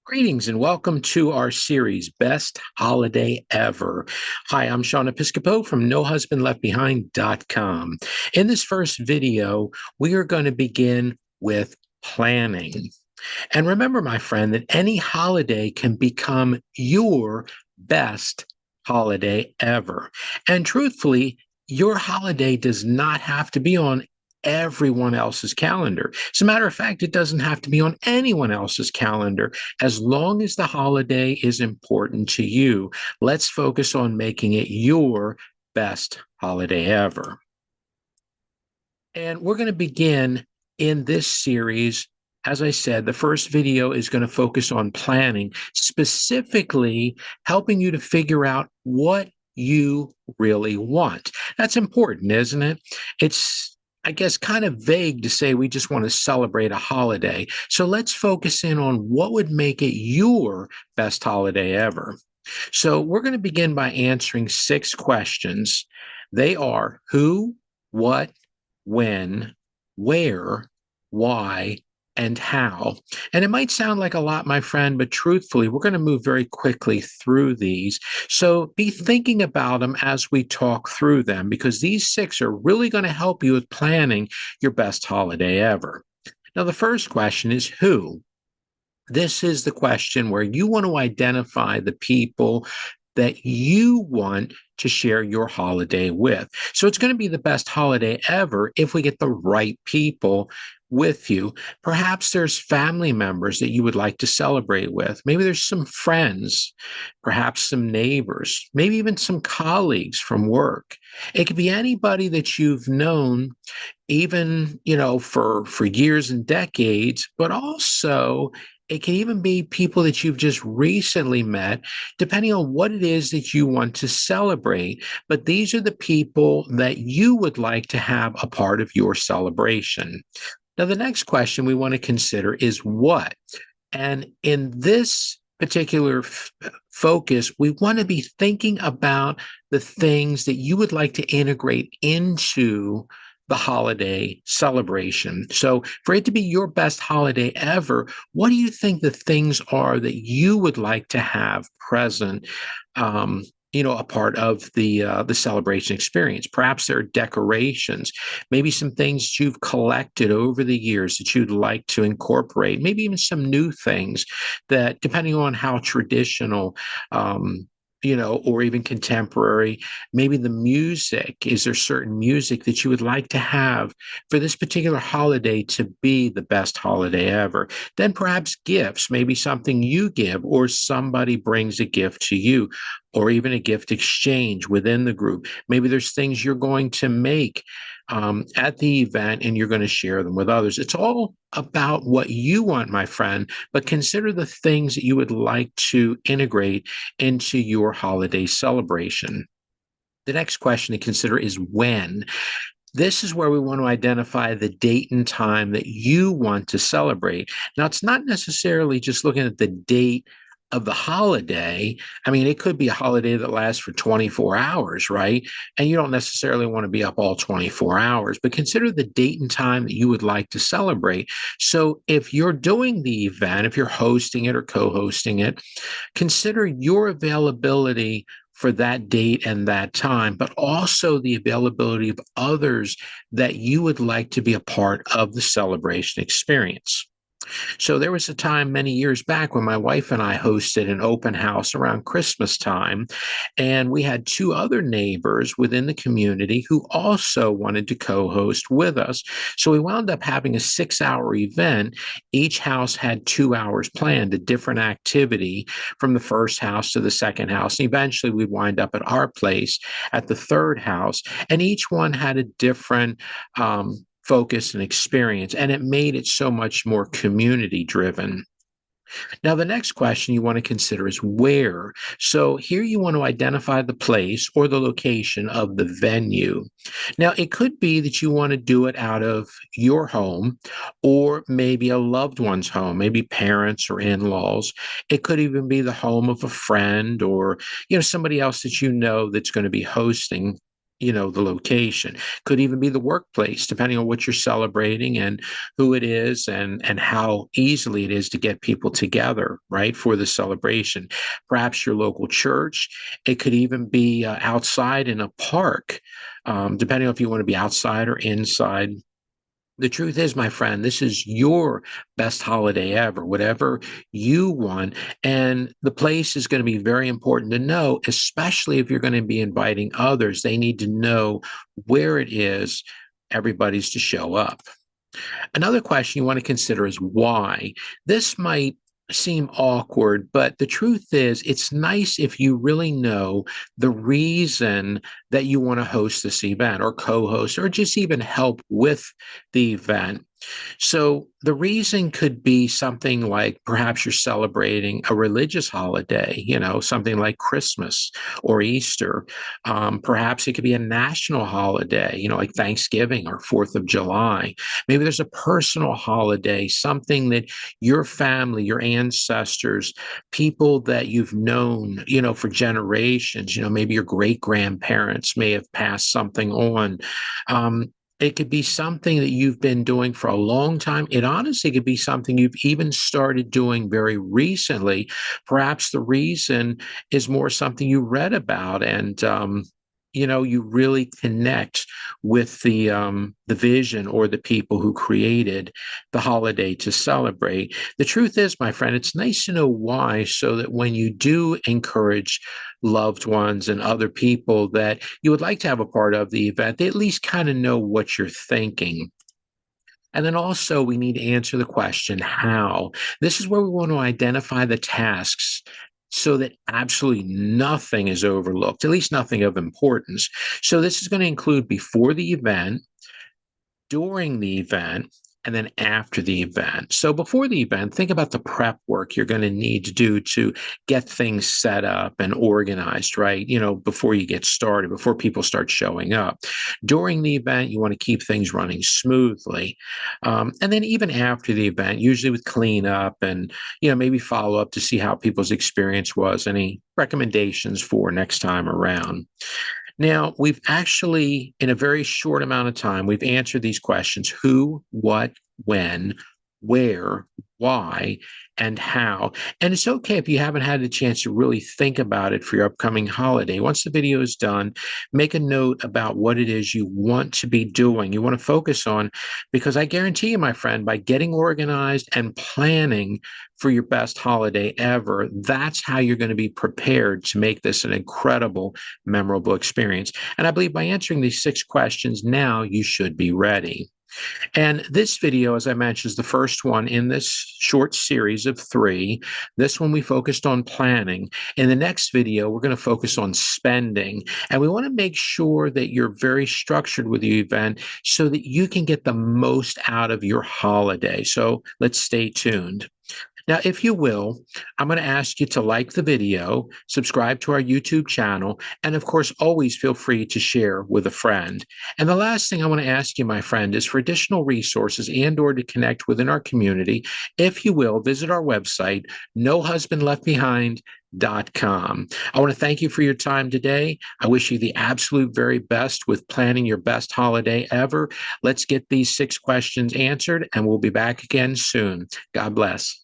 Greetings and welcome to our series, Best Holiday Ever. Hi, I'm Sean Episcopo from NoHusbandLeftBehind.com. In this first video, we are going to begin with planning. And remember, my friend, that any holiday can become your best holiday ever. And truthfully, your holiday does not have to be on everyone else's calendar. As a matter of fact, it doesn't have to be on anyone else's calendar as long as the holiday is important to you. Let's focus on making it your best holiday ever. And we're going to begin in this series. As I said, the first video is going to focus on planning, specifically helping you to figure out what you really want. That's important, isn't it? It's, I guess, kind of vague to say we just want to celebrate a holiday. So let's focus in on what would make it your best holiday ever. So we're going to begin by answering 6 questions. They are who, what, when, where, why, and how. And it might sound like a lot, my friend, but truthfully, we're going to move very quickly through these. So be thinking about them as we talk through them, because these 6 are really going to help you with planning your best holiday ever. Now, the first question is who? This is the question where you want to identify the people that you want to share your holiday with. So it's going to be the best holiday ever if we get the right people with you. Perhaps there's family members that you would like to celebrate with. Maybe there's some friends, perhaps some neighbors, maybe even some colleagues from work. It could be anybody that you've known even, for years and decades, but also it can even be people that you've just recently met, depending on what it is that you want to celebrate. But these are the people that you would like to have a part of your celebration. Now, the next question we want to consider is what? And in this particular focus, we want to be thinking about the things that you would like to integrate into the holiday celebration. So for it to be your best holiday ever, what do you think the things are that you would like to have present, a part of the celebration experience? Perhaps there are decorations, maybe some things you've collected over the years that you'd like to incorporate, maybe even some new things that, depending on how traditional, or even contemporary, maybe the music. Is there certain music that you would like to have for this particular holiday to be the best holiday ever? Then perhaps gifts, maybe something you give or somebody brings a gift to you, or even a gift exchange within the group. Maybe there's things you're going to make at the event and you're going to share them with others. It's all about what you want, my friend, but consider the things that you would like to integrate into your holiday celebration. The next question to consider is when. This is where we want to identify the date and time that you want to celebrate. Now, it's not necessarily just looking at the date of the holiday. I mean, it could be a holiday that lasts for 24 hours, right? And you don't necessarily want to be up all 24 hours, but consider the date and time that you would like to celebrate. So if you're doing the event, if you're hosting it or co-hosting it, consider your availability for that date and that time, but also the availability of others that you would like to be a part of the celebration experience. So there was a time many years back when my wife and I hosted an open house around Christmas time, and we had 2 other neighbors within the community who also wanted to co-host with us. So we wound up having a 6-hour event. Each house had 2 hours planned, a different activity from the first house to the second house. And eventually we'd wind up at our place at the third house, and each one had a different focus and experience, and it made it so much more community driven. Now, the next question you want to consider is where. So here you want to identify the place or the location of the venue. Now, it could be that you want to do it out of your home or maybe a loved one's home, maybe parents or in-laws. It could even be the home of a friend or, somebody else that you know that's going to be hosting. the location. Could even be the workplace, depending on what you're celebrating and who it is, and how easily it is to get people together, right, for the celebration. Perhaps your local church. It could even be outside in a park, depending on if you want to be outside or inside. The truth is, my friend, this is your best holiday ever, whatever you want. And the place is going to be very important to know, especially if you're going to be inviting others. They need to know where it is everybody's to show up. Another question you want to consider is why. This might seem awkward, but the truth is, it's nice if you really know the reason that you want to host this event or co host or just even help with the event. So the reason could be something like perhaps you're celebrating a religious holiday, something like Christmas or Easter. Perhaps it could be a national holiday, like Thanksgiving or 4th of July. Maybe there's a personal holiday, something that your family, your ancestors, people that you've known, for generations, maybe your great grandparents may have passed something on. It could be something that you've been doing for a long time. It honestly could be something you've even started doing very recently. Perhaps the reason is more something you read about, and you really connect with the vision or the people who created the holiday to celebrate. The truth is, my friend, it's nice to know why, so that when you do encourage loved ones and other people that you would like to have a part of the event, they at least kind of know what you're thinking. And then also, we need to answer the question, how? This is where we want to identify the tasks so that absolutely nothing is overlooked, at least nothing of importance. So, this is going to include before the event, during the event, and then after the event. So before the event, think about the prep work you're going to need to do to get things set up and organized, right? Before you get started, before people start showing up. During the event, you want to keep things running smoothly. And then even after the event, usually with cleanup and, maybe follow up to see how people's experience was, any recommendations for next time around. Now, we've actually, in a very short amount of time, we've answered these questions: who, what, when, where, why, and how. And it's okay if you haven't had a chance to really think about it for your upcoming holiday. Once the video is done, make a note about what it is you want to be doing, you want to focus on, because I guarantee you, my friend, by getting organized and planning for your best holiday ever, that's how you're going to be prepared to make this an incredible, memorable experience. And I believe by answering these 6 questions now, you should be ready. And this video, as I mentioned, is the first one in this short series of 3. This one we focused on planning. In the next video, we're going to focus on spending. And we want to make sure that you're very structured with the event so that you can get the most out of your holiday. So let's stay tuned. Now, if you will, I'm going to ask you to like the video, subscribe to our YouTube channel, and of course, always feel free to share with a friend. And the last thing I want to ask you, my friend, is for additional resources and or to connect within our community, if you will, visit our website, nohusbandleftbehind.com. I want to thank you for your time today. I wish you the absolute very best with planning your best holiday ever. Let's get these 6 questions answered, and we'll be back again soon. God bless.